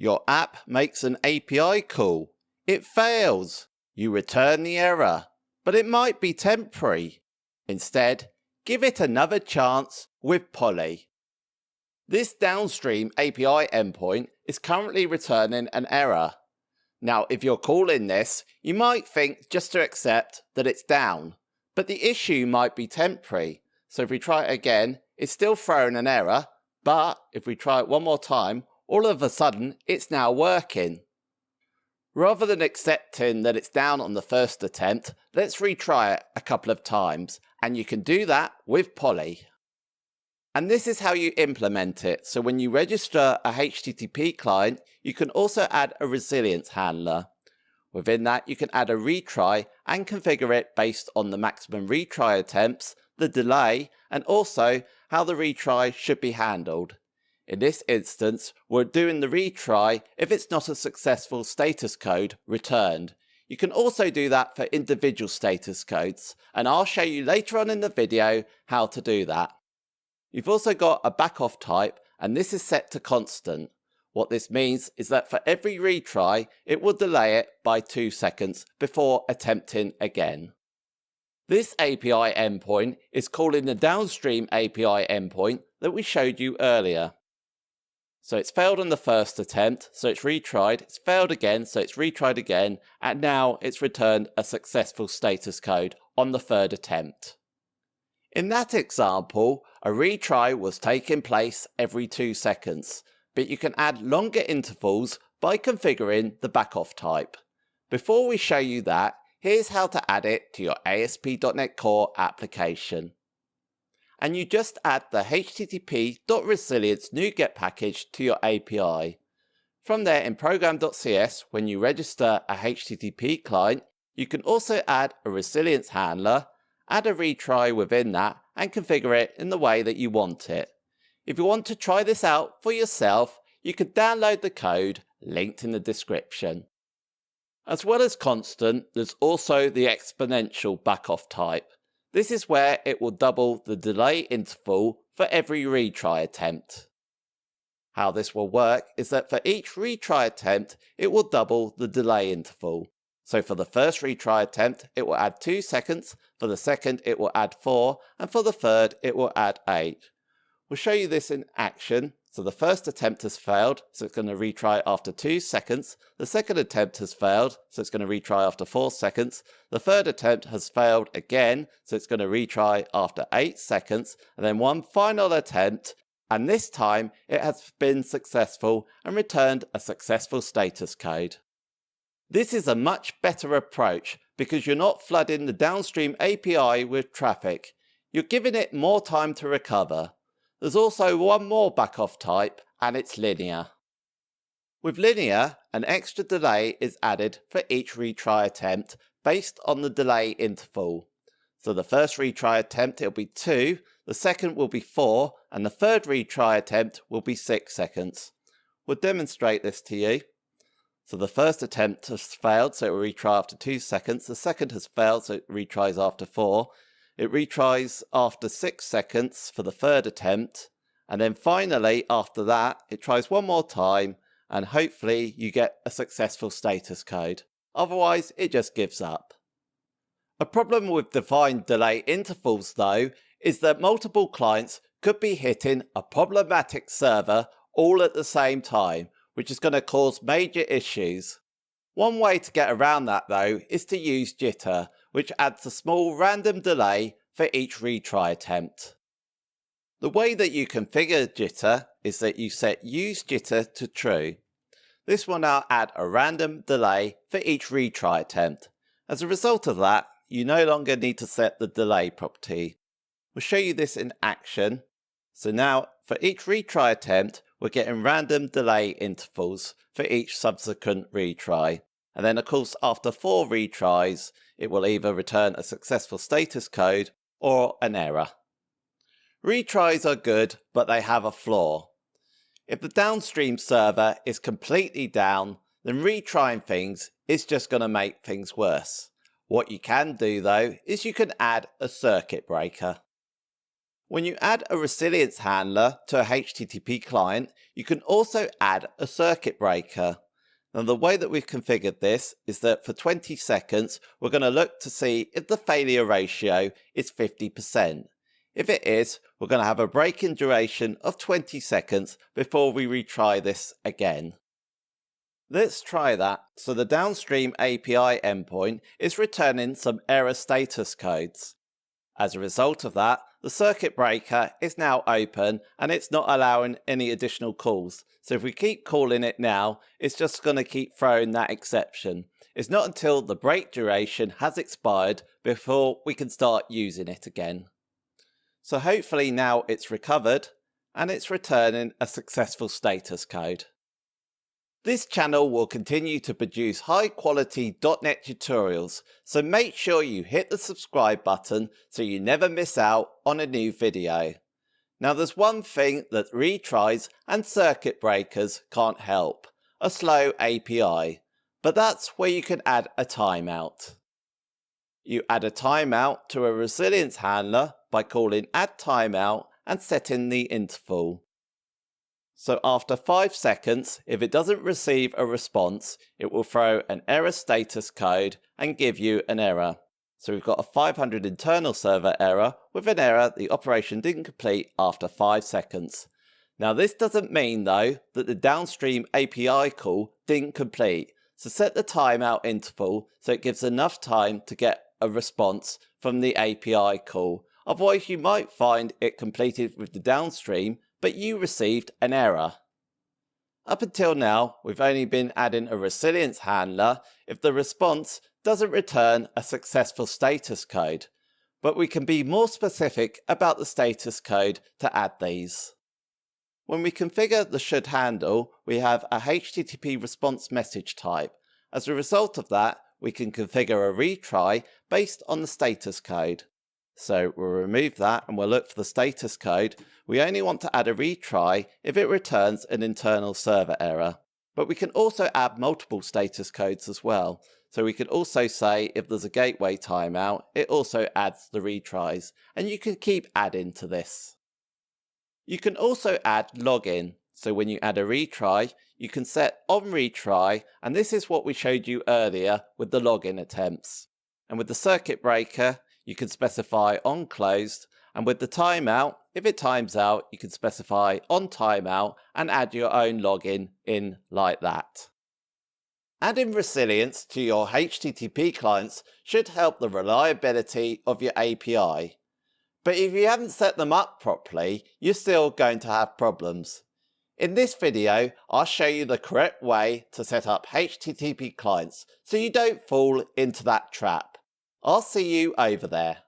Your app makes an API call. It fails. You return the error, but it might be temporary. Instead, give it another chance with Poly. This downstream API endpoint is currently returning an error. Now, if you're calling this, you might think just to accept that it's down, but the issue might be temporary. So if we try it again, it's still throwing an error, but if we try it one more time, all of a sudden it's now working. Rather than accepting that it's down on the first attempt, let's retry it a couple of times, and you can do that with Poly. And this is how you implement it. So when you register a HTTP client, you can also add a resilience handler. Within that, you can add a retry and configure it based on the maximum retry attempts, the delay, and also how the retry should be handled. In this instance, we're doing the retry if it's not a successful status code returned. You can also do that for individual status codes, and I'll show you later on in the video how to do that. You've also got a backoff type, and this is set to constant. What this means is that for every retry, it will delay it by 2 seconds before attempting again. This API endpoint is calling the downstream API endpoint that we showed you earlier. So it's failed on the first attempt, so it's retried, it's failed again, so it's retried again, and now it's returned a successful status code on the third attempt. In that example, a retry was taking place every 2 seconds, but you can add longer intervals by configuring the backoff type. Before we show you that, here's how to add it to your ASP.NET Core application. And you just add the http.resilience NuGet package to your API. From there in program.cs, when you register a HTTP client, you can also add a resilience handler, add a retry within that, and configure it in the way that you want it. If you want to try this out for yourself, you can download the code linked in the description. As well as constant, there's also the exponential backoff type. This is where it will double the delay interval for every retry attempt. How this will work is that for each retry attempt, it will double the delay interval. So for the first retry attempt, it will add 2 seconds, for the second it will add 4, and for the third it will add 8. We'll show you this in action. So the first attempt has failed, so it's going to retry after 2 seconds. The second attempt has failed, so it's going to retry after 4 seconds. The third attempt has failed again, so it's going to retry after 8 seconds. And then one final attempt, and this time it has been successful and returned a successful status code. This is a much better approach because you're not flooding the downstream API with traffic. You're giving it more time to recover. There's also one more backoff type, and it's linear. With linear, an extra delay is added for each retry attempt based on the delay interval. So the first retry attempt it'll be 2, the second will be 4, and the third retry attempt will be 6 seconds. We'll demonstrate this to you. So the first attempt has failed, so it will retry after 2 seconds. The second has failed, so it retries after 4. It retries after 6 seconds for the third attempt. And then finally, after that, it tries one more time, and hopefully you get a successful status code. Otherwise, it just gives up. A problem with defined delay intervals, though, is that multiple clients could be hitting a problematic server all at the same time, which is going to cause major issues. One way to get around that, though, is to use Jitter, which adds a small random delay for each retry attempt. The way that you configure Jitter is that you set use Jitter to true. This will now add a random delay for each retry attempt. As a result of that, you no longer need to set the delay property. We'll show you this in action. So now, for each retry attempt, we're getting random delay intervals for each subsequent retry. And then of course after 4 retries, it will either return a successful status code or an error. Retries are good, but they have a flaw. If the downstream server is completely down, then retrying things is just going to make things worse. What you can do though is you can add a circuit breaker. When you add a resilience handler to a HTTP client, you can also add a circuit breaker. Now the way that we've configured this is that for 20 seconds, we're going to look to see if the failure ratio is 50%. If it is, we're going to have a break-in duration of 20 seconds before we retry this again. Let's try that. So the downstream API endpoint is returning some error status codes. As a result of that, the circuit breaker is now open and it's not allowing any additional calls. So if we keep calling it now, it's just going to keep throwing that exception. It's not until the break duration has expired before we can start using it again. So hopefully now it's recovered and it's returning a successful status code. This channel will continue to produce high-quality .NET tutorials, so make sure you hit the subscribe button so you never miss out on a new video. Now there's one thing that retries and circuit breakers can't help, a slow API, but that's where you can add a timeout. You add a timeout to a resilience handler by calling add timeout and setting the interval. So after 5 seconds, if it doesn't receive a response, it will throw an error status code and give you an error. So we've got a 500 internal server error with an error the operation didn't complete after 5 seconds. Now this doesn't mean though that the downstream API call didn't complete. So set the timeout interval so it gives enough time to get a response from the API call. Otherwise you might find it completed with the downstream but you received an error. Up until now, we've only been adding a resilience handler if the response doesn't return a successful status code, but we can be more specific about the status code to add these. When we configure the should handle, we have a HTTP response message type. As a result of that, we can configure a retry based on the status code. So we'll remove that and we'll look for the status code. We only want to add a retry if it returns an internal server error. But we can also add multiple status codes as well. So we could also say if there's a gateway timeout, it also adds the retries. And you can keep adding to this. You can also add login. So when you add a retry, you can set on retry, and this is what we showed you earlier with the login attempts. And with the circuit breaker, you can specify on closed, and with the timeout, if it times out, you can specify on timeout and add your own login in like that. Adding resilience to your HTTP clients should help the reliability of your API. But if you haven't set them up properly, you're still going to have problems. In this video, I'll show you the correct way to set up HTTP clients so you don't fall into that trap. I'll see you over there.